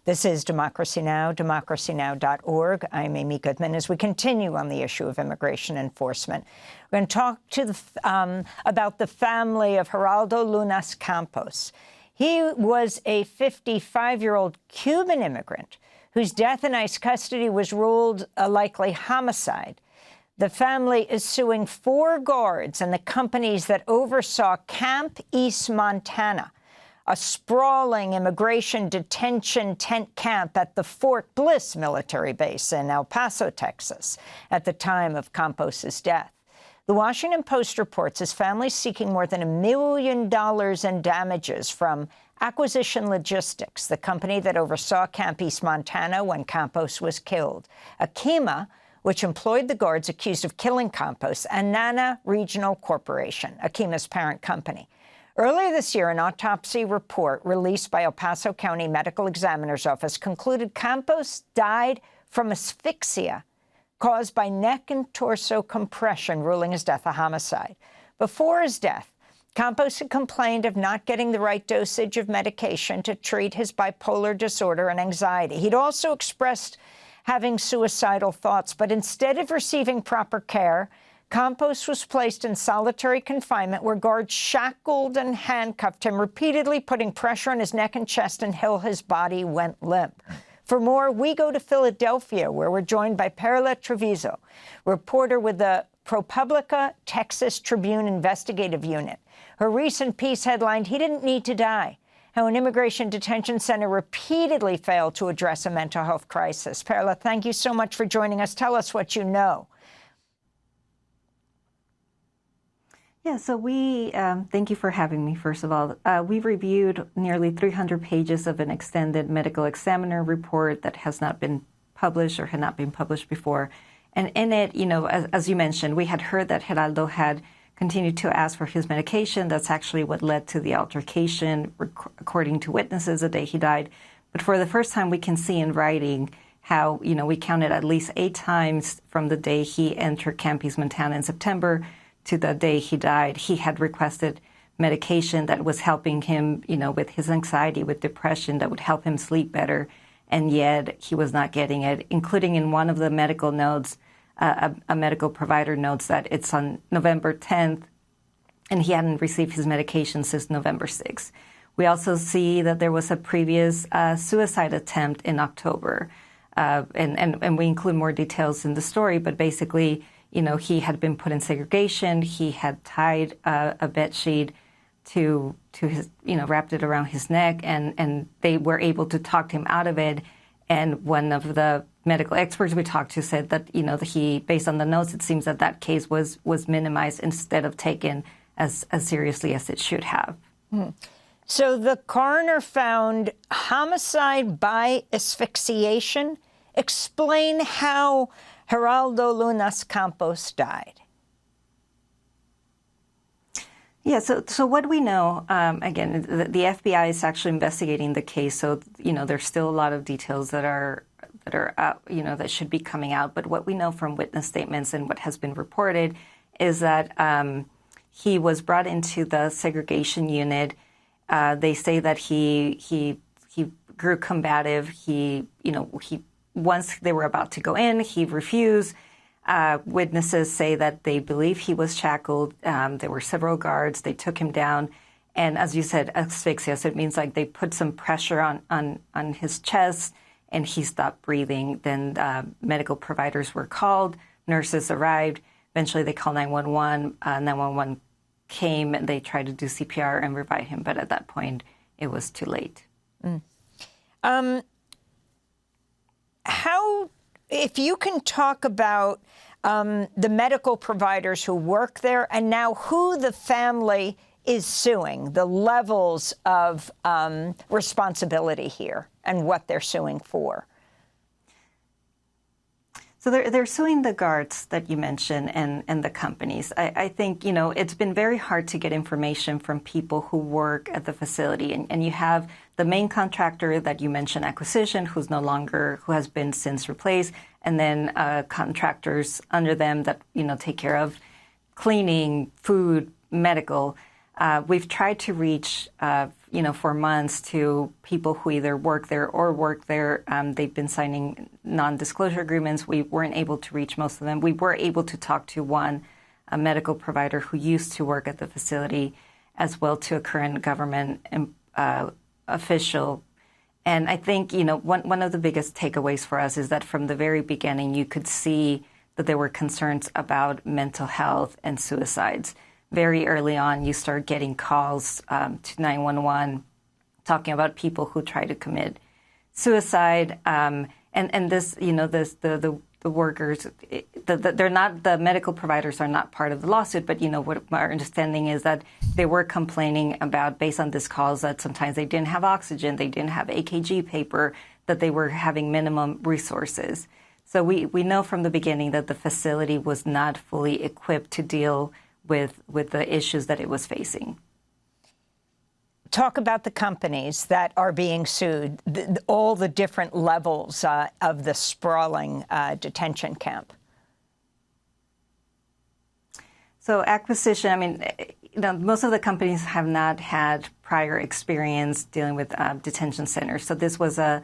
This is Democracy Now!, democracynow.org. I'm Amy Goodman. As we continue on the issue of immigration enforcement, we're going to talk to about the family of Geraldo Lunas Campos. He was a 55-year-old Cuban immigrant whose death in ICE custody was ruled a likely homicide. The family is suing 4 guards and the companies that oversaw Camp East Montana, a sprawling immigration detention tent camp at the Fort Bliss military base in El Paso, Texas, at the time of Campos's death. The Washington Post reports his family seeking more than $1 million in damages from Acquisition Logistics, the company that oversaw Camp East Montana when Campos was killed, Akima, which employed the guards accused of killing Campos, and Nana Regional Corporation, Akima's parent company. Earlier this year, an autopsy report released by El Paso County Medical Examiner's Office concluded Campos died from asphyxia caused by neck and torso compression, ruling his death a homicide. Before his death, Campos had complained of not getting the right dosage of medication to treat his bipolar disorder and anxiety. He'd also expressed having suicidal thoughts, but instead of receiving proper care, Campos was placed in solitary confinement where guards shackled and handcuffed him, repeatedly putting pressure on his neck and chest until his body went limp. For more, we go to Philadelphia, where we're joined by Perla Trevizo, reporter with the ProPublica Texas Tribune Investigative Unit. Her recent piece headlined, "He Didn't Need to Die: How an Immigration Detention Center Repeatedly Failed to Address a Mental Health Crisis." Perla, thank you so much for joining us. Tell us what you know. Yeah, so we, thank you for having me, first of all. We've reviewed nearly 300 pages of an extended medical examiner report that has not been published or had not been published before. And in it, you know, as you mentioned, we had heard that Geraldo had continued to ask for his medication. That's actually what led to the altercation, according to witnesses, the day he died. But for the first time, we can see in writing how, you know, we counted at least 8 times from the day he entered Camp East Montana in September to the day he died, he had requested medication that was helping him, you know, with his anxiety, with depression, that would help him sleep better. And yet he was not getting it, including in one of the medical notes, a medical provider notes that it's on November 10th, and he hadn't received his medication since November 6th. We also see that there was a previous suicide attempt in October. And we include more details in the story, but basically, you know, he had been put in segregation. He had tied a bed sheet to his, you know, wrapped it around his neck, and they were able to talk him out of it. And one of the medical experts we talked to said that, you know, based on the notes, it seems that that case was minimized instead of taken as seriously as it should have. So the coroner found homicide by asphyxiation. Explain how Geraldo Lunas Campos died. Yeah, so what we know, again, the FBI is actually investigating the case, so, you know, there's still a lot of details that are out, you know, that should be coming out. But what we know from witness statements and what has been reported is that he was brought into the segregation unit. They say that he grew combative. Once they were about to go in, he refused. Witnesses say that they believe he was shackled. There were several guards. They took him down. And as you said, asphyxia, so it means like they put some pressure on his chest and he stopped breathing. Then medical providers were called. Nurses arrived. Eventually they called 911. 911 came and they tried to do CPR and revive him. But at that point, it was too late. If you can talk about the medical providers who work there and now who the family is suing, the levels of responsibility here and what they're suing for. So they're suing the guards that you mentioned and the companies. I think, you know, it's been very hard to get information from people who work at the facility. And you have the main contractor that you mentioned, Acquisition, who has been since replaced, and then contractors under them that, you know, take care of cleaning, food, medical. We've tried to reach for months to people who either work there or work there. They've been signing non-disclosure agreements. We weren't able to reach most of them. We were able to talk to a medical provider who used to work at the facility, as well to a current government official. And I think, one of the biggest takeaways for us is that from the very beginning, you could see that there were concerns about mental health and suicides. Very early on, you start getting calls to 911 talking about people who try to commit suicide. And this, the workers, they're not, the medical providers are not part of the lawsuit, but, what our understanding is that they were complaining about, based on these calls, that sometimes they didn't have oxygen, they didn't have AKG paper, that they were having minimum resources. So we know from the beginning that the facility was not fully equipped to deal with the issues that it was facing. Talk about the companies that are being sued, all the different levels of the sprawling detention camp. So Asphyxiation, most of the companies have not had prior experience dealing with detention centers. So this was a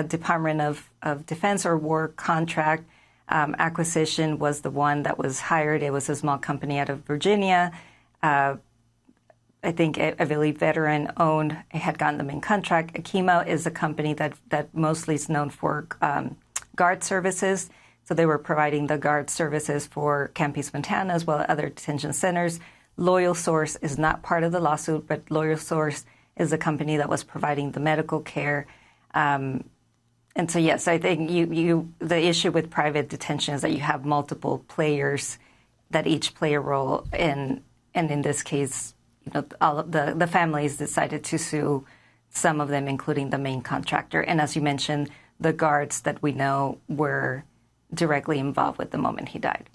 Department of Defense or War contract. Asphyxiation was the one that was hired. It was a small company out of Virginia. I believe veteran owned, had gotten the main contract. Akima is a company that mostly is known for guard services. So they were providing the guard services for Camp East Montana as well as other detention centers. Loyal Source is not part of the lawsuit, but Loyal Source is a company that was providing the medical care. And so, yes, I think the issue with private detention is that you have multiple players that each play a role in, and in this case, all of the families decided to sue some of them, including the main contractor. And as you mentioned, the guards that we know were directly involved with the moment he died.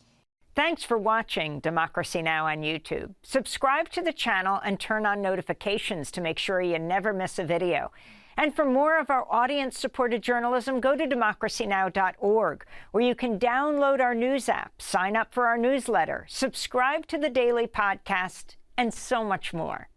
Thanks for watching Democracy Now! On YouTube. Subscribe to the channel and turn on notifications to make sure you never miss a video. And for more of our audience-supported journalism, go to democracynow.org, where you can download our news app, sign up for our newsletter, subscribe to the daily podcast, and so much more.